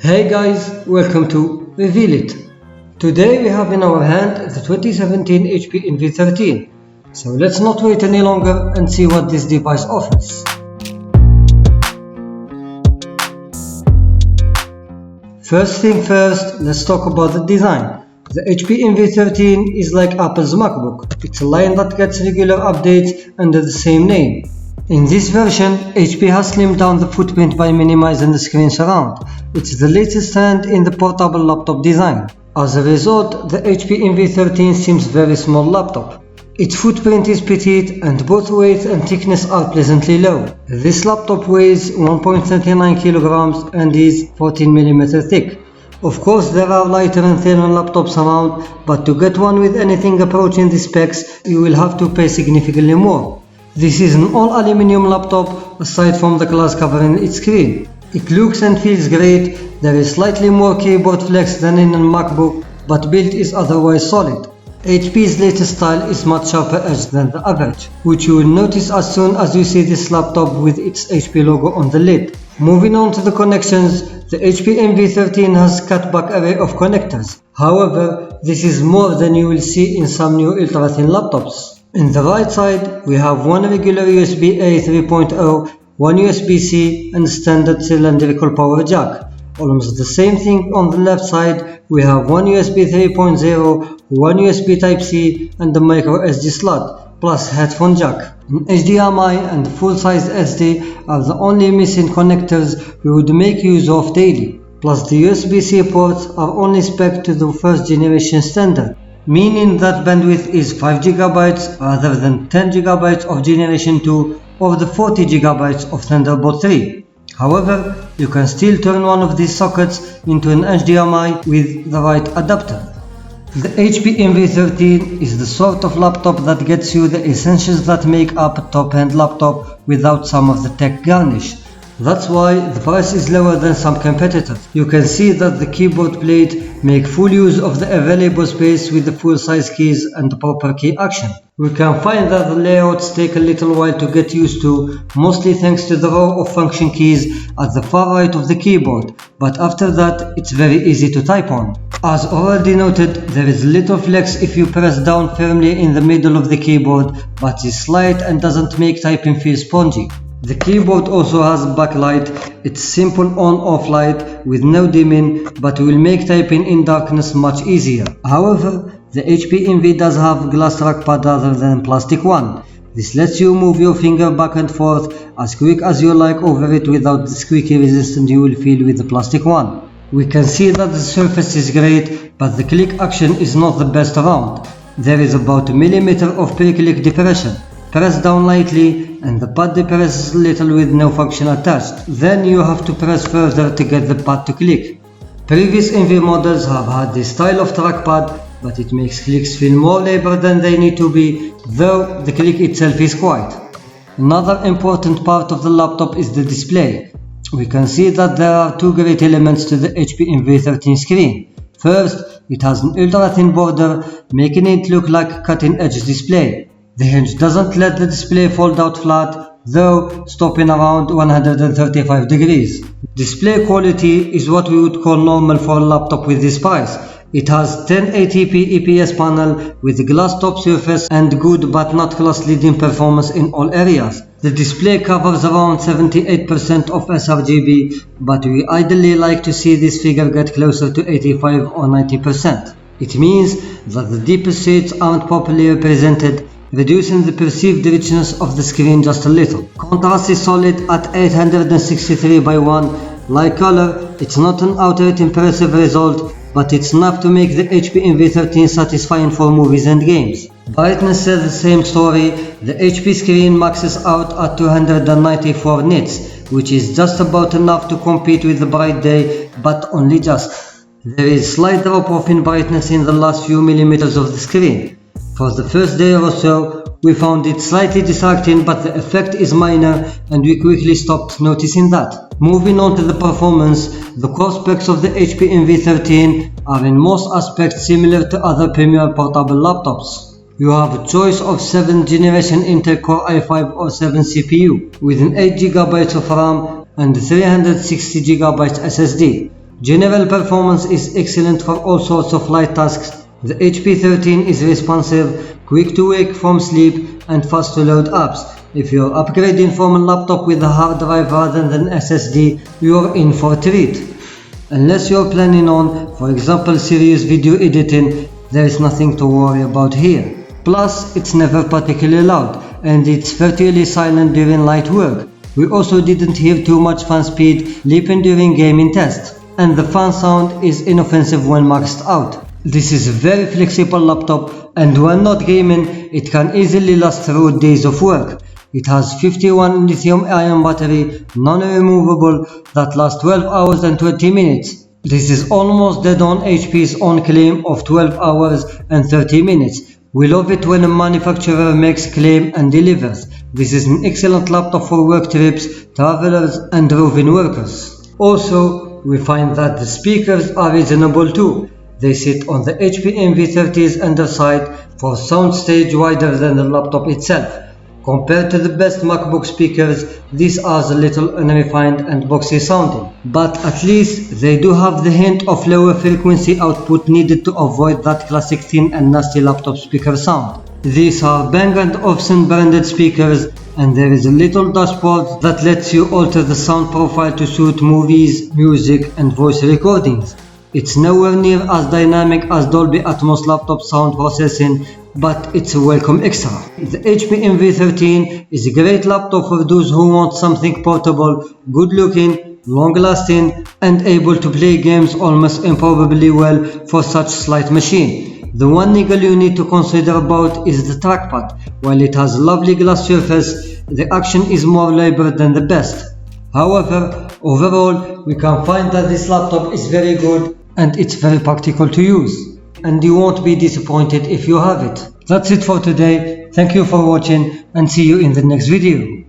Hey guys, welcome to Reveal It. Today we have in our hand the 2017 HP Envy 13. So let's not wait any longer and see what this device offers. First thing first, let's talk about the design. The HP Envy 13 is like Apple's MacBook. It's a line that gets regular updates under the same name. In this version, HP has slimmed down the footprint by minimizing the screen surround. It's the latest trend in the portable laptop design. As a result, the HP Envy 13 seems very small laptop. Its footprint is petite and both weight and thickness are pleasantly low. This laptop weighs 1.39 kilograms and is 14mm thick. Of course, there are lighter and thinner laptops around, but to get one with anything approaching the specs, you will have to pay significantly more. This is an all-aluminium laptop aside from the glass covering its screen. It looks and feels great. There is slightly more keyboard flex than in a MacBook, but build is otherwise solid. HP's latest style is much sharper edged than the average, which you will notice as soon as you see this laptop with its HP logo on the lid. Moving on to the connections, the HP Envy 13 has cut-back array of connectors. However, this is more than you will see in some new ultra-thin laptops. In the right side, we have one regular USB-A 3.0, one USB-C and standard cylindrical power jack. Almost the same thing on the left side, we have one USB 3.0, one USB Type-C and a micro SD slot, plus headphone jack. An HDMI and full-size SD are the only missing connectors we would make use of daily. Plus the USB-C ports are only spec'd to the first generation standard, meaning that bandwidth is 5GB rather than 10GB of generation 2 or the 40GB of Thunderbolt 3. However, you can still turn one of these sockets into an HDMI with the right adapter. The HP Envy 13 is the sort of laptop that gets you the essentials that make up a top-end laptop without some of the tech garnish. That's why the price is lower than some competitors. You can see that the keyboard plate make full use of the available space with the full-size keys and the proper key action. We can find that the layouts take a little while to get used to, mostly thanks to the row of function keys at the far right of the keyboard, but after that it's very easy to type on. As already noted, there is little flex if you press down firmly in the middle of the keyboard, but is slight and doesn't make typing feel spongy. The keyboard also has backlight. It's simple on-off light with no dimming, but will make typing in darkness much easier. However, the HP Envy does have glass trackpad rather than plastic one. This lets you move your finger back and forth as quick as you like over it without the squeaky resistance you will feel with the plastic one. We can see that the surface is great, but the click action is not the best around. There is about a millimeter of per-click depression. Press down lightly and the pad depresses little with no function attached. Then you have to press further to get the pad to click. Previous Envy models have had this style of trackpad, but it makes clicks feel more labor than they need to be, though the click itself is quiet. Another important part of the laptop is the display. We can see that there are two great elements to the HP Envy 13 screen. First, it has an ultra-thin border, making it look like a cutting-edge display. The hinge doesn't let the display fold out flat, though stopping around 135 degrees. Display quality is what we would call normal for a laptop with this price. It has 1080p IPS panel with glass top surface and good but not class-leading performance in all areas. The display covers around 78% of sRGB, but we ideally like to see this figure get closer to 85 or 90%. It means that the deepest shades aren't properly represented, reducing the perceived richness of the screen just a little. Contrast is solid at 863 by 1. Like color, it's not an outright impressive result, but it's enough to make the HP Envy 13 satisfying for movies and games. Brightness says the same story. The HP screen maxes out at 294 nits, which is just about enough to compete with the bright day, but only just. There is slight drop off in brightness in the last few millimeters of the screen. For the first day or so, we found it slightly distracting, but the effect is minor and we quickly stopped noticing that. Moving on to the performance, the core specs of the HP Envy 13 are in most aspects similar to other premier portable laptops. You have a choice of 7th generation Intel Core i5 or 7 CPU with an 8GB of RAM and 360GB SSD. General performance is excellent for all sorts of light tasks. The HP 13 is responsive, quick to wake from sleep, and fast to load apps. If you're upgrading from a laptop with a hard drive rather than SSD, you're in for a treat. Unless you're planning on, for example, serious video editing, there is nothing to worry about here. Plus, it's never particularly loud, and it's virtually silent during light work. We also didn't hear too much fan speed leaping during gaming tests, and the fan sound is inoffensive when maxed out. This is a very flexible laptop, and when not gaming, it can easily last through days of work. It has 51 lithium-ion battery, non-removable, that lasts 12 hours and 20 minutes. This is almost dead on HP's own claim of 12 hours and 30 minutes. We love it when a manufacturer makes claim and delivers. This is an excellent laptop for work trips, travelers, and roving workers. Also, we find that the speakers are reasonable too. They sit on the HP NV30's underside for sound stage wider than the laptop itself. Compared to the best MacBook speakers, these are a little unrefined and boxy sounding. But at least they do have the hint of lower frequency output needed to avoid that classic thin and nasty laptop speaker sound. These are Bang & Olufsen branded speakers, and there is a little dashboard that lets you alter the sound profile to suit movies, music, and voice recordings. It's nowhere near as dynamic as Dolby Atmos laptop sound processing, but it's a welcome extra. The HP NV13 is a great laptop for those who want something portable, good looking, long lasting, and able to play games almost improbably well for such slight machine. The one niggle you need to consider about is the trackpad. While it has a lovely glass surface, the action is more labored than the best. However, overall, we can find that this laptop is very good and it's very practical to use. And you won't be disappointed if you have it. That's it for today. Thank you for watching and see you in the next video.